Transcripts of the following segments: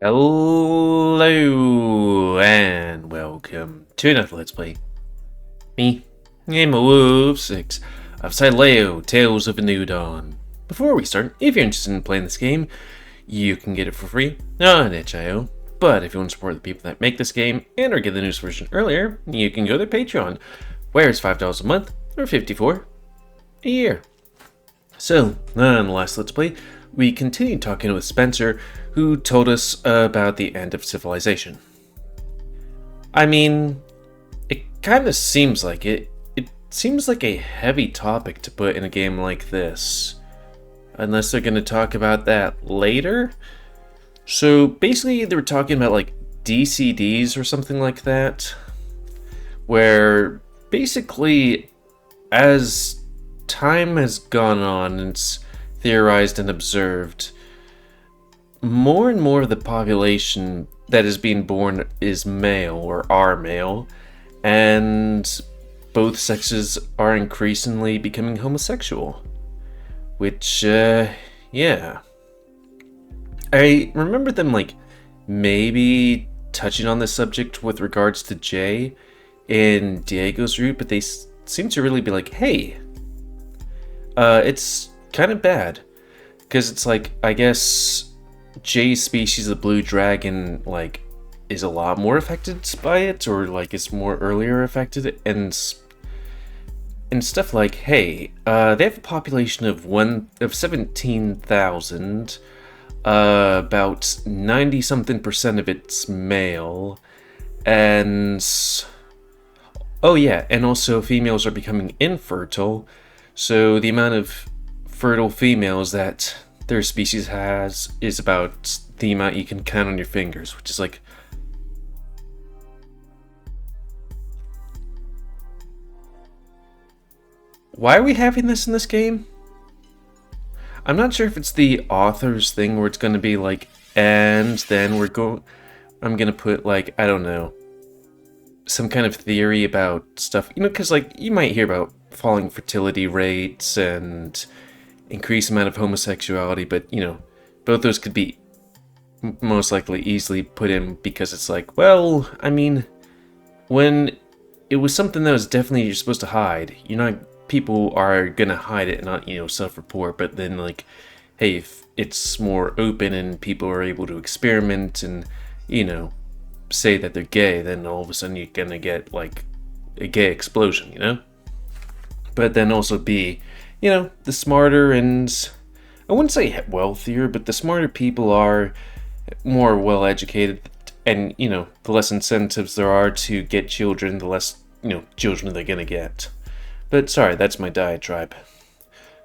Hello and welcome to another Let's Play. Me, GamerWolfSix of Sileo, Tales of a New Dawn. Before we start, if you're interested in playing this game, you can get it for free on itch.io. But if you want to support the people that make this game and or get the newest version earlier, you can go to Patreon, where it's $5 a month or $54 a year. So, on the last Let's Play, we continued talking with Spencer, who told us about the end of civilization. I mean, it kind of seems like it. It seems like a heavy topic to put in a game like this. Unless they're going to talk about that later? So, basically, they were talking about, like, DCDs or something like that. Where, basically, as time has gone on and it's theorized and observed, more and more of the population that is being born is male or are male, and both sexes are increasingly becoming homosexual. Which, yeah. I remember them, like, maybe touching on this subject with regards to Jay in Diego's route, but they seem to really be like, hey, it's kind of bad, because it's like, I guess Jay's species, the blue dragon, like, is a lot more affected by it, or like is more earlier affected, and stuff like, hey, they have a population of 17,000, about 90 something percent of it's male, and oh yeah, and also females are becoming infertile. So the amount of fertile females that their species has is about the amount you can count on your fingers, which is like... Why are we having this in this game? I'm not sure if it's the author's thing where it's going to be like, and then I'm going to put, like, I don't know, some kind of theory about stuff, you know, because, like, you might hear about falling fertility rates and increased amount of homosexuality, but, you know, both those could be most likely easily put in because it's like, well, I mean, when it was something that was definitely you're supposed to hide, you're not, people are gonna hide it and not, you know, self-report, but then, like, hey, if it's more open and people are able to experiment and, you know, say that they're gay, then all of a sudden you're gonna get, like, a gay explosion, you know? But then also be, you know, the smarter and, I wouldn't say wealthier, but the smarter people are more well educated, and, you know, the less incentives there are to get children, the less, you know, children they're gonna get. But sorry, that's my diatribe.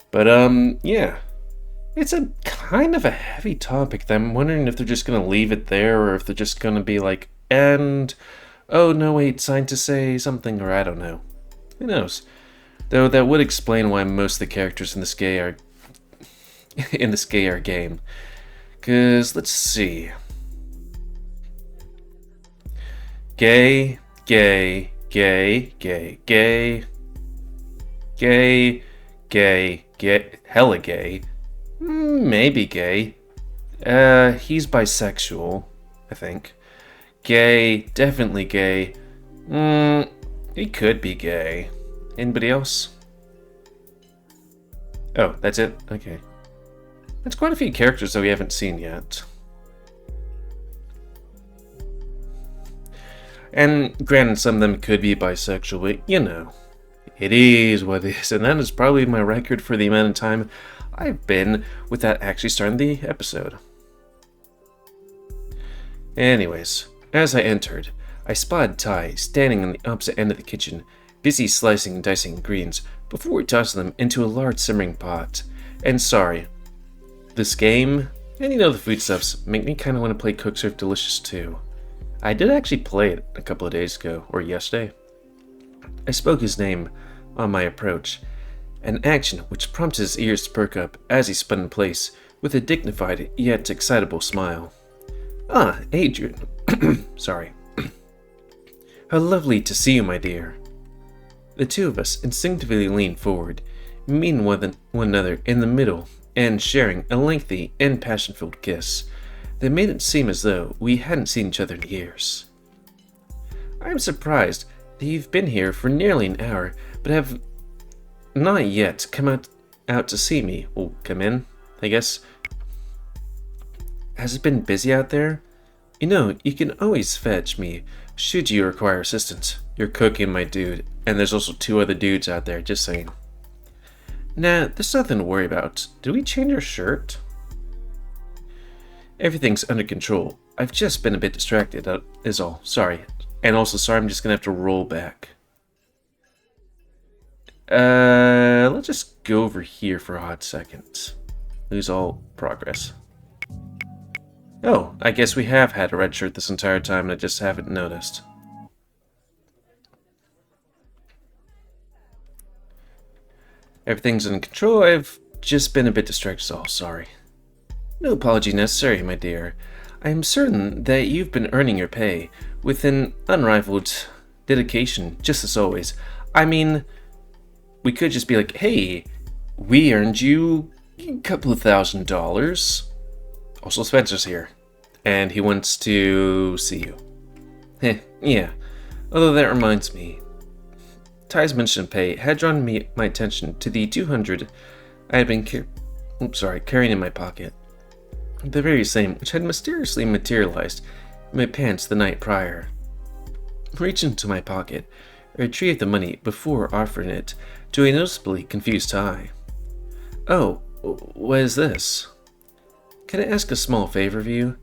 But yeah, it's a kind of a heavy topic that I'm wondering if they're just gonna leave it there, or if they're just gonna be like, and oh no wait, scientists say something, or I don't know. Who knows? Though that would explain why most of the characters in this gay are game. Cause let's see. Gay, gay, gay, gay, gay, gay, gay, gay, hella gay. Maybe gay. He's bisexual, I think. Gay, definitely gay. He could be gay. Anybody else? Oh, that's it? Okay. That's quite a few characters that we haven't seen yet. And granted, some of them could be bisexual, but you know, it is what it is, and that is probably my record for the amount of time I've been without actually starting the episode. Anyways, as I entered, I spotted Ty standing on the opposite end of the kitchen, busy slicing and dicing greens before we tossed them into a large simmering pot. And sorry, this game, and you know the foodstuffs, make me kind of want to play Cook Serve Delicious too. I did actually play it a couple of days ago, or yesterday. I spoke his name on my approach, an action which prompted his ears to perk up as he spun in place with a dignified yet excitable smile. Ah, Adrian. Sorry. How lovely to see you, my dear. The two of us instinctively leaned forward, meeting one another in the middle and sharing a lengthy and passion-filled kiss. that made it seem as though we hadn't seen each other in years. I'm surprised that you've been here for nearly an hour, but have not yet come out to see me. Well, come in, I guess. Has it been busy out there? You know, you can always fetch me should you require assistance. You're cooking, my dude, and there's also 2 other dudes out there, just saying. Nah, there's nothing to worry about. Did we change our shirt? Everything's under control. I've just been a bit distracted, is all. Sorry. And also, sorry, I'm just gonna have to roll back. Let's just go over here for a hot second. Lose all progress. Oh, I guess we have had a red shirt this entire time and I just haven't noticed. Everything's in control. I've just been a bit distracted, so sorry. No apology necessary, my dear. I am certain that you've been earning your pay with an unrivaled dedication, just as always. I mean, we could just be like, hey, we earned you a couple of $1,000s. Also, Spencer's here, and he wants to see you. Yeah. Although that reminds me, Ty's mentioned pay had drawn my attention to the 200 I had been carrying in my pocket. The very same which had mysteriously materialized in my pants the night prior. Reaching into my pocket, I retrieved the money before offering it to a noticeably confused Ty. Oh, what is this? Can I ask a small favor of you?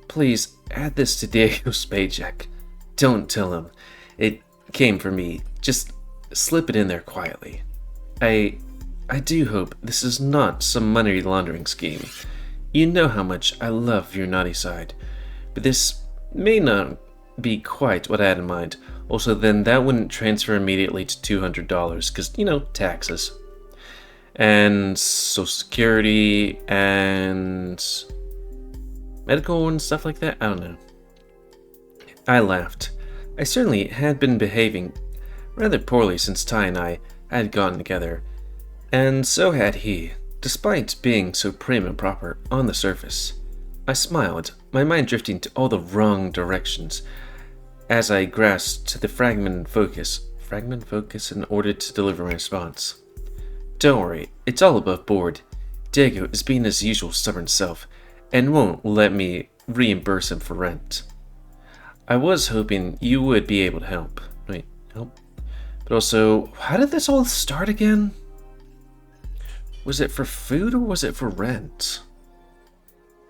Please add this to Diego's paycheck. Don't tell him it came from me. Just slip it in there quietly. I do hope this is not some money laundering scheme. You know how much I love your naughty side, but this may not be quite what I had in mind. Also, then that wouldn't transfer immediately to $200 because, you know, taxes. And Social Security and medical and stuff like that. I don't know. I laughed. I certainly had been behaving rather poorly since Ty and I had gotten together, and so had he, despite being so prim and proper on the surface. I smiled, my mind drifting to all the wrong directions as I grasped the fragment focus in order to deliver my response. Don't worry, it's all above board. Diego is being his usual stubborn self and won't let me reimburse him for rent. I was hoping you would be able to help. Wait, help? But also, how did this all start again? Was it for food or was it for rent?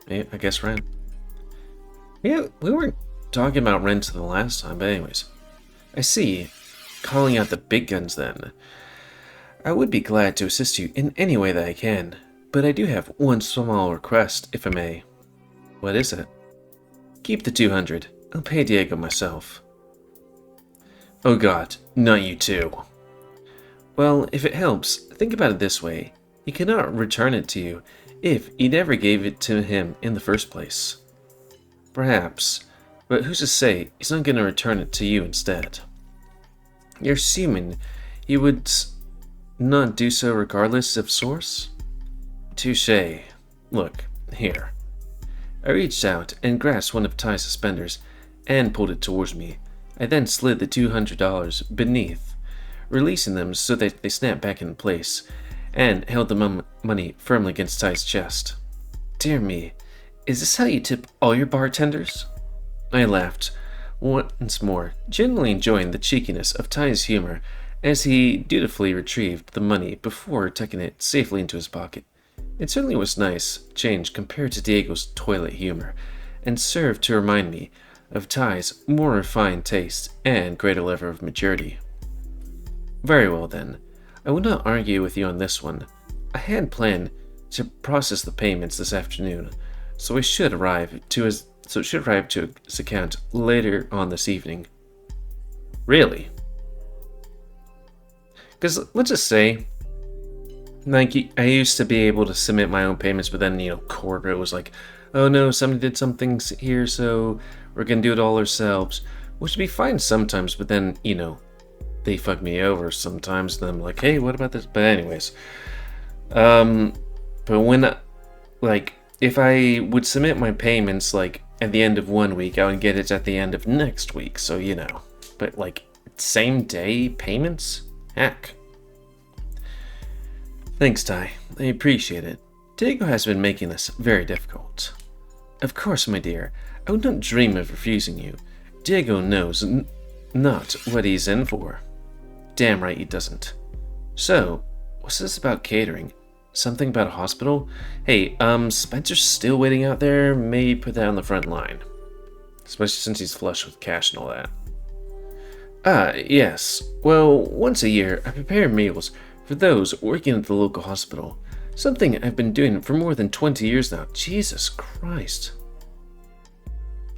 Yeah, I guess rent. Yeah, we weren't talking about rent the last time, but anyways. I see. Calling out the big guns then. I would be glad to assist you in any way that I can, but I do have one small request, if I may. What is it? Keep the 200. I'll pay Diego myself. Oh god, not you too. Well, if it helps, think about it this way. He cannot return it to you if you never gave it to him in the first place. Perhaps, but who's to say he's not going to return it to you instead? You're assuming he would not do so regardless of source? Touché. Look, here. I reached out and grasped one of Ty's suspenders and pulled it towards me. I then slid the $200 beneath, releasing them so that they snapped back in place, and held the money firmly against Ty's chest. Dear me, is this how you tip all your bartenders? I laughed once more, genuinely enjoying the cheekiness of Ty's humor as he dutifully retrieved the money before tucking it safely into his pocket. It certainly was nice change compared to Diego's toilet humor, and served to remind me of Ty's more refined taste and greater level of maturity. Very well then, I will not argue with you on this one. I had planned to process the payments this afternoon, so it should arrive to his account later on this evening. Really? Because let's just say, like, I used to be able to submit my own payments, but then, corporate was like, oh no, somebody did something here, so we're gonna do it all ourselves. Which would be fine sometimes, but then, they fuck me over sometimes, and I'm like, hey, what about this? But anyways, but when, if if I would submit my payments, like, at the end of 1 week, I would get it at the end of next week, so you know. But, like, same day payments? Heck. Thanks, Ty. I appreciate it. Diego has been making this very difficult. Of course, my dear. I would not dream of refusing you. Diego knows not what he's in for. Damn right he doesn't. So, what's this about catering? Something about a hospital? Hey, Spencer's still waiting out there. Maybe put that on the front line. Especially since he's flush with cash and all that. Ah, yes. Well, once a year, I prepare meals for those working at the local hospital. Something I've been doing for more than 20 years now. Jesus Christ.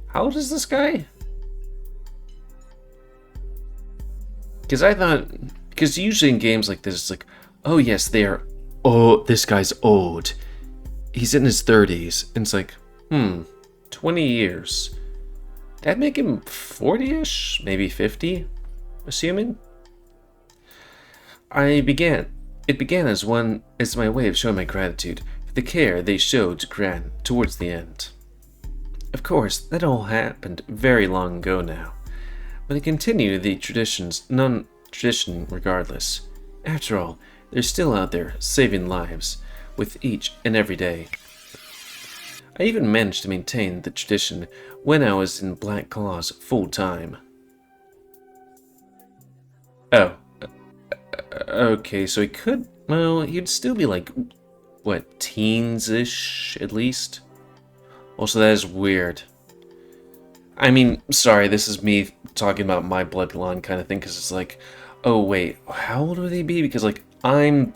How old is this guy? Because usually in games like this, it's like, oh yes, this guy's old. He's in his 30s. And it's like, 20 years. That'd make him 40-ish? Maybe 50? Assuming? It began as my way of showing my gratitude for the care they showed to Gran towards the end. Of course, that all happened very long ago now, but I continue the non-tradition regardless. After all, they're still out there saving lives with each and every day. I even managed to maintain the tradition when I was in Black Claws full time. Oh. Okay, so he'd still be like, what, teens-ish, at least? Also, that is weird. I mean, sorry, this is me talking about my bloodline kind of thing, because it's like, oh wait, how old would they be? Because, like, I'm,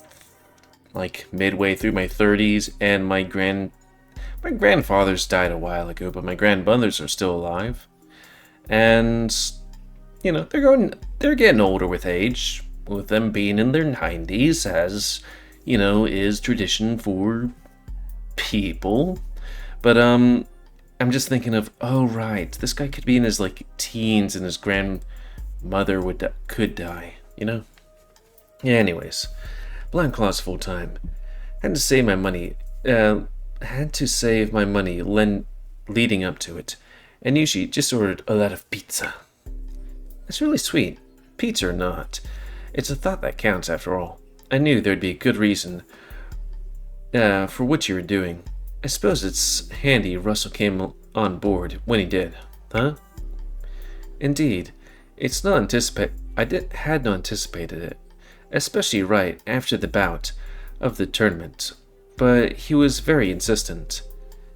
like, midway through my 30s, and my grandfathers died a while ago, but my grandmothers are still alive. And, you know, they're getting older with age, with them being in their 90s, as, you know, is tradition for people. But, I'm just thinking of, oh right, this guy could be in his, like, teens and his grandmother could die, you know? Yeah, anyways. Blind Claws full time. Had to save my money leading up to it. And Yushi just ordered a lot of pizza. That's really sweet. Pizza or not. It's a thought that counts after all. I knew there'd be a good reason for what you were doing. I suppose it's handy Russell came on board when he did, huh? Indeed. It's not had not anticipated it, especially right after the bout of the tournament. But he was very insistent.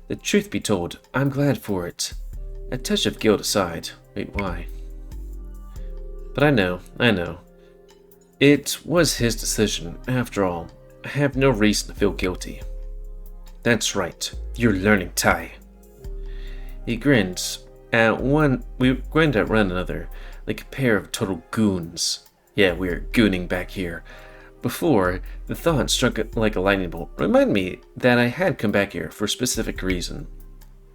The truth be told, I'm glad for it. A touch of guilt aside. Wait, why? But I know. It was his decision, after all. I have no reason to feel guilty. That's right. You're learning, Ty. He grinned at one another, like a pair of total goons. Yeah, we're gooning back here. Before, the thought struck like a lightning bolt. Remind me that I had come back here for a specific reason.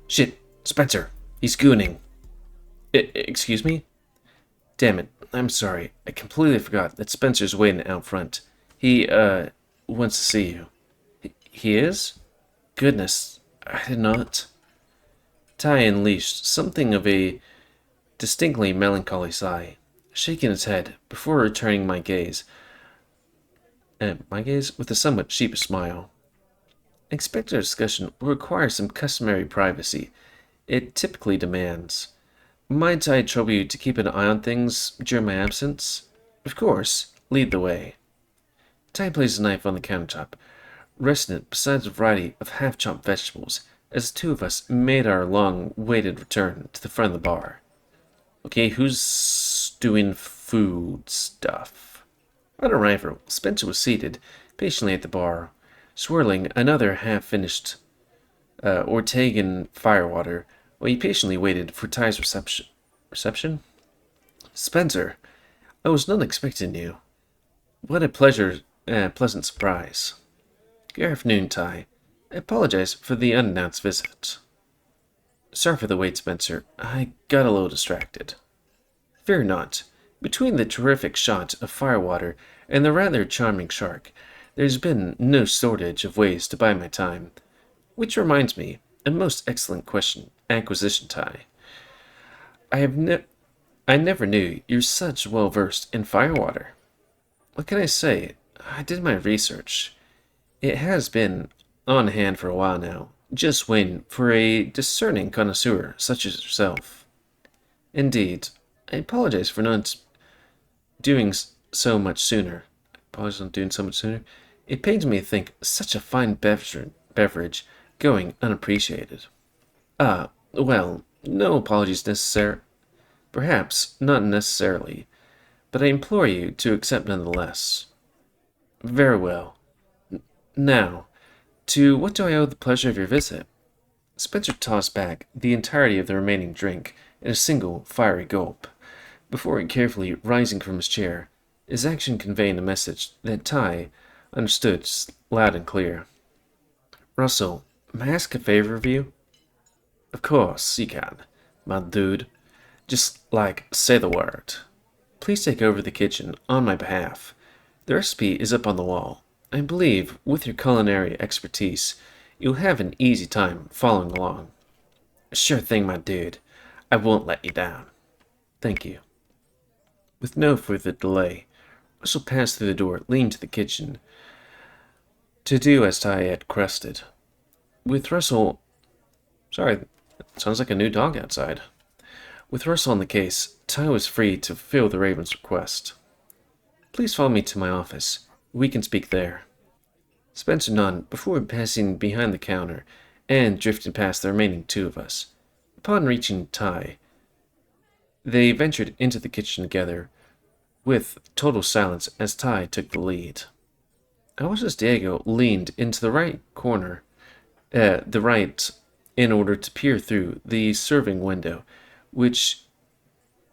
Shit, Spencer, he's gooning. Excuse me? Damn it, I'm sorry. I completely forgot that Spencer's waiting out front. He, wants to see you. He is? Goodness, I did not. Ty unleashed something of a distinctly melancholy sigh, shaking his head before returning my gaze with a somewhat sheepish smile. I expect our discussion will require some customary privacy it typically demands. Might I trouble you to keep an eye on things during my absence? Of course, lead the way. Ty placed a knife on the countertop, resting it beside a variety of half-chopped vegetables, as the two of us made our long-awaited return to the front of the bar. Okay, who's doing food stuff? On arrival, Spencer was seated patiently at the bar, swirling another half-finished Ortegan firewater while he patiently waited for Ty's reception? Spencer, I was not expecting you. What a pleasant surprise. Good afternoon, Ty. I apologize for the unannounced visit. Sorry for the wait, Spencer. I got a little distracted. Fear not. Between the terrific shot of firewater and the rather charming shark, there's been no shortage of ways to buy my time. Which reminds me, a most excellent question, acquisition tie. I have I never knew you're such well versed in firewater. What can I say? I did my research. It has been on hand for a while now, just waiting for a discerning connoisseur such as yourself. Indeed, I apologize for not doing so much sooner. Apologize on doing so much sooner. It pains me to think such a fine beverage going unappreciated. Well, no apologies necessary. Perhaps not necessarily, but I implore you to accept nonetheless. Very well. Now, to what do I owe the pleasure of your visit? Spencer tossed back the entirety of the remaining drink in a single fiery gulp, before carefully rising from his chair, his action conveying a message that Ty understood loud and clear. Russell, may I ask a favor of you? Of course, you can, my dude. Just, say the word. Please take over the kitchen on my behalf. The recipe is up on the wall. I believe, with your culinary expertise, you'll have an easy time following along. Sure thing, my dude. I won't let you down. Thank you. With no further delay, Russell passed through the door leading to the kitchen, to do as Ty had requested. With Russell... Sorry, sounds like a new dog outside. With Russell on the case, Ty was free to fulfill the Raven's request. Please follow me to my office. We can speak there. Spencer nodded before passing behind the counter and drifting past the remaining two of us. Upon reaching Ty, they ventured into the kitchen together, with total silence as Ty took the lead. I watched as Diego leaned into the right corner, in order to peer through the serving window, which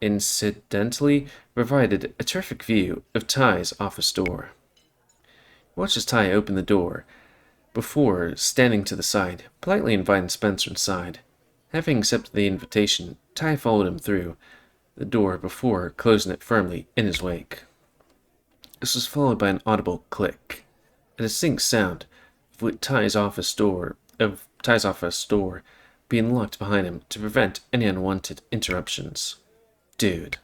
incidentally provided a terrific view of Ty's office door. Watch as Ty opened the door, before standing to the side, politely inviting Spencer inside. Having accepted the invitation, Ty followed him through the door before closing it firmly in his wake. This was followed by an audible click, a distinct sound of Ty's office door being locked behind him to prevent any unwanted interruptions. Dude.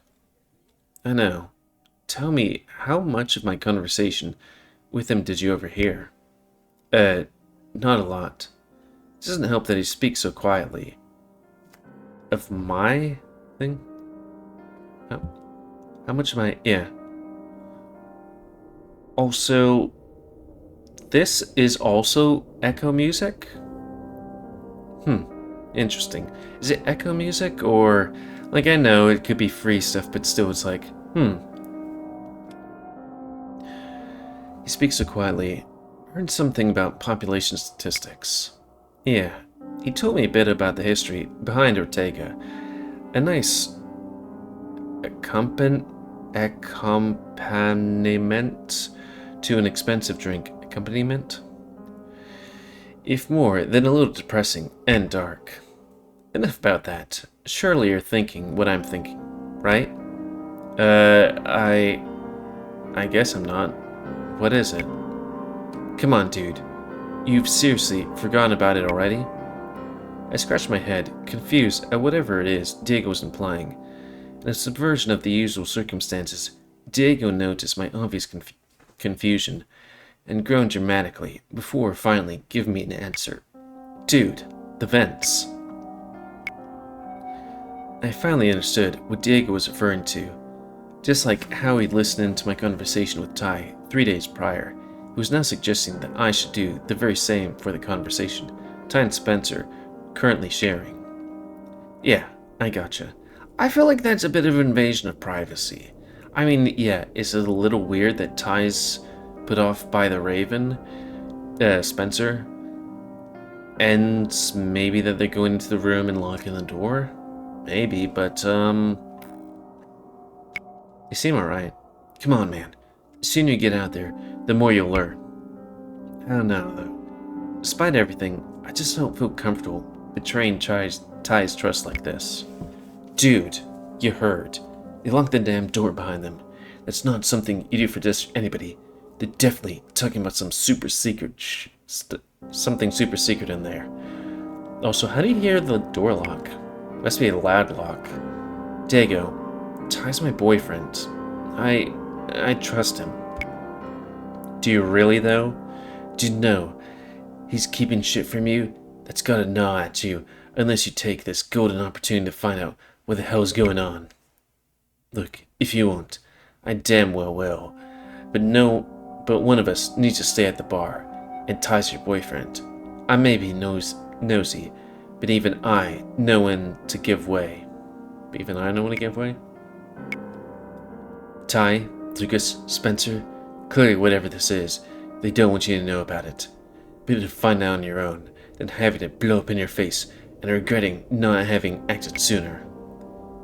I know. Tell me, how much of my conversation with him did you overhear? Not a lot. It doesn't help that he speaks so quietly. Of my thing? How much am I... Yeah. Also, this is also echo music? Interesting. Is it echo music, or... I know it could be free stuff, but still it's He speaks so quietly. Heard something about population statistics. Yeah, he told me a bit about the history behind Ortega. A nice accompaniment to an expensive drink. Accompaniment? If more than a little depressing and dark. Enough about that. Surely you're thinking what I'm thinking, right? I guess I'm not. What is it? Come on, dude. You've seriously forgotten about it already? I scratched my head, confused at whatever it is Diego was implying. In a subversion of the usual circumstances, Diego noticed my obvious confusion and groaned dramatically before finally giving me an answer. Dude, the vents. I finally understood what Diego was referring to. Just like how he'd listened to my conversation with Ty 3 days prior, he was now suggesting that I should do the very same for the conversation Ty and Spencer were currently sharing. Yeah, I gotcha. I feel like that's a bit of an invasion of privacy. I mean, yeah, is it a little weird that Ty's put off by the Raven, Spencer, and maybe that they're going into the room and locking the door? Maybe, but, you seem alright. Come on, man. The sooner you get out there, the more you'll learn. I don't know, though. Despite everything, I just don't feel comfortable betraying Ty's trust like this. Dude, you heard. They locked the damn door behind them. That's not something you do for just anybody. They're definitely talking about some super secret Something super secret in there. Also, how do you hear the door lock? Must be a loud lock. Diego, Ty's my boyfriend. I trust him. Do you really, though? Do you know he's keeping shit from you? That's gotta gnaw at you, unless you take this golden opportunity to find out what the hell's going on. Look, if you won't, I damn well will. But one of us needs to stay at the bar, and Ty's your boyfriend. I may be nosy, but even I know when to give way. But even I know when to give way? Ty, Lucas, Spencer, clearly whatever this is, they don't want you to know about it. Better to find out on your own than having it blow up in your face and regretting not having acted sooner.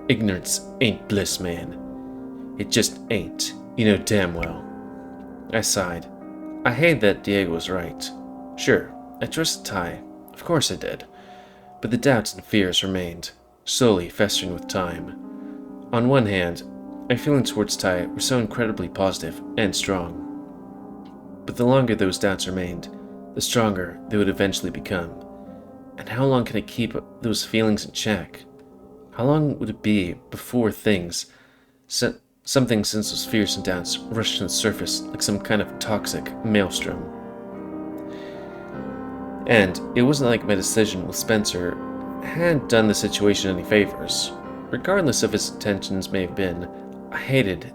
Ignorance ain't bliss, man. It just ain't. You know damn well. I sighed. I hated that Diego was right. Sure, I trusted Ty. Of course I did. But the doubts and fears remained, slowly festering with time. On one hand, my feelings towards Ty were so incredibly positive and strong. But the longer those doubts remained, the stronger they would eventually become. And how long can I keep those feelings in check? How long would it be before something since those fears and doubts rushed to the surface like some kind of toxic maelstrom? And it wasn't like my decision with Spencer had done the situation any favors. Regardless of his intentions may have been, I hated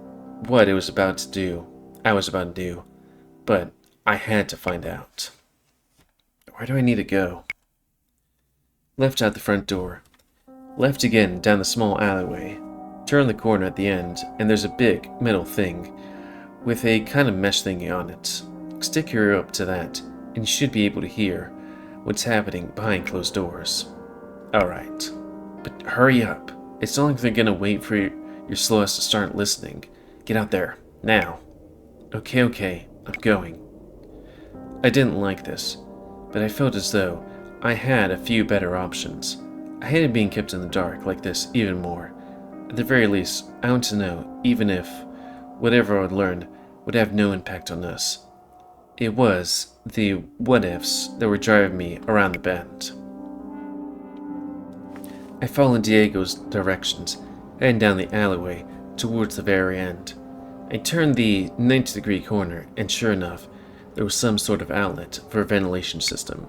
what I was about to do, but I had to find out. Where do I need to go? Left out the front door. Left again down the small alleyway. Turn the corner at the end, and there's a big metal thing with a kind of mesh thingy on it. Stick your ear up to that, and you should be able to hear what's happening behind closed doors. Alright, but hurry up. It's not like they're gonna wait for your slow ass to start listening. Get out there, now. Okay, I'm going. I didn't like this, but I felt as though I had a few better options. I hated being kept in the dark like this even more. At the very least, I want to know, even if whatever I would learn would have no impact on us. It was the what-ifs that were driving me around the bend. I followed Diego's directions, heading down the alleyway towards the very end. I turned the 90-degree corner, and sure enough, there was some sort of outlet for a ventilation system.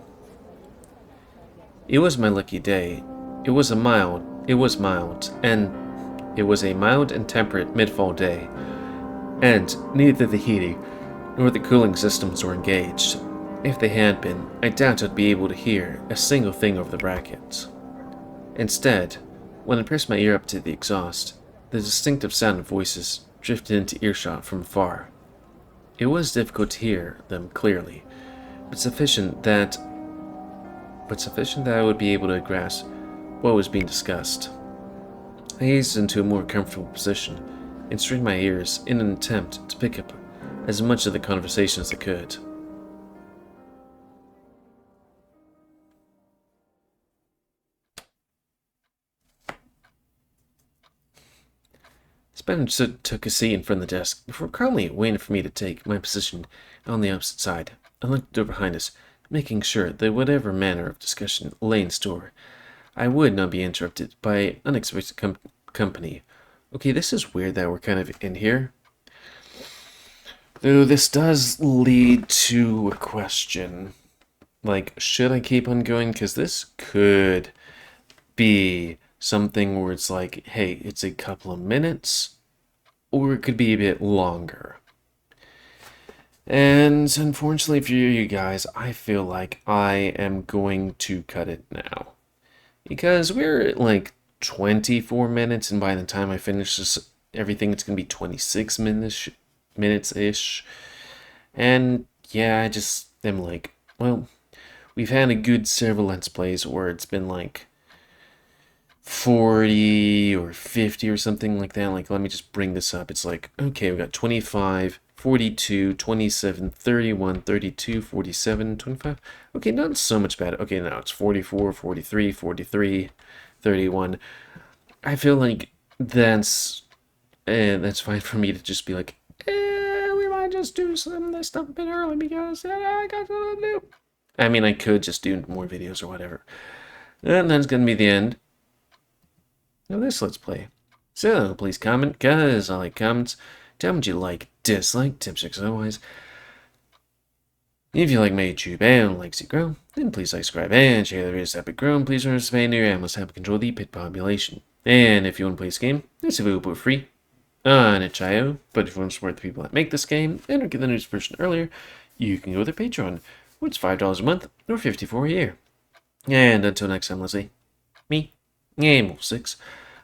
It was my lucky day. It was a mild and temperate mid-fall day, and neither the heating nor the cooling systems were engaged. If they had been, I doubt I'd be able to hear a single thing over the brackets. Instead, when I pressed my ear up to the exhaust, the distinctive sound of voices drifted into earshot from afar. It was difficult to hear them clearly, but sufficient that I would be able to grasp what was being discussed. I eased into a more comfortable position and strained my ears in an attempt to pick up as much of the conversation as I could. Spencer took a seat in front of the desk before calmly waiting for me to take my position on the opposite side. I looked over behind us, making sure that whatever manner of discussion lay in store, I would not be interrupted by unexpected company. Okay, this is weird that we're kind of in here. Though this does lead to a question. Like, should I keep on going? Because this could be something where it's like, hey, it's a couple of minutes, or it could be a bit longer. And unfortunately for you guys, I feel like I am going to cut it now. Because we're at like 24 minutes, and by the time I finish this, everything, it's going to be 26 minutes-ish. And yeah, I just am like, well, we've had a good several Let's Plays where it's been like 40 or 50 or something like that. Like, let me just bring this up. It's like, okay, we got 25, 42, 27, 31, 32, 47, 25. Okay, not so much bad. Okay, now it's 44, 43, 43, 31. I feel like that's fine for me to just be like, we might just do some of this stuff a bit early because I got something to do. I mean, I could just do more videos or whatever. And that's going to be the end of this Let's Play. So, please comment, because I like comments. Tell me what you like, dislike, tips, tricks, otherwise. If you like my YouTube and like to see grow, then please like, subscribe, and share the videos epic grow, and please remember to expand your and must help control the pit population. And if you want to play this game, it's available for free on itch.io, but if you want to support the people that make this game and or get the news version earlier, you can go with their Patreon, which is $5 a month or $54 a year. And until next time, Leslie, me, GamerWolfSix,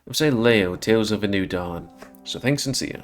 of Sileo, Tales of a New Dawn. So thanks and see ya.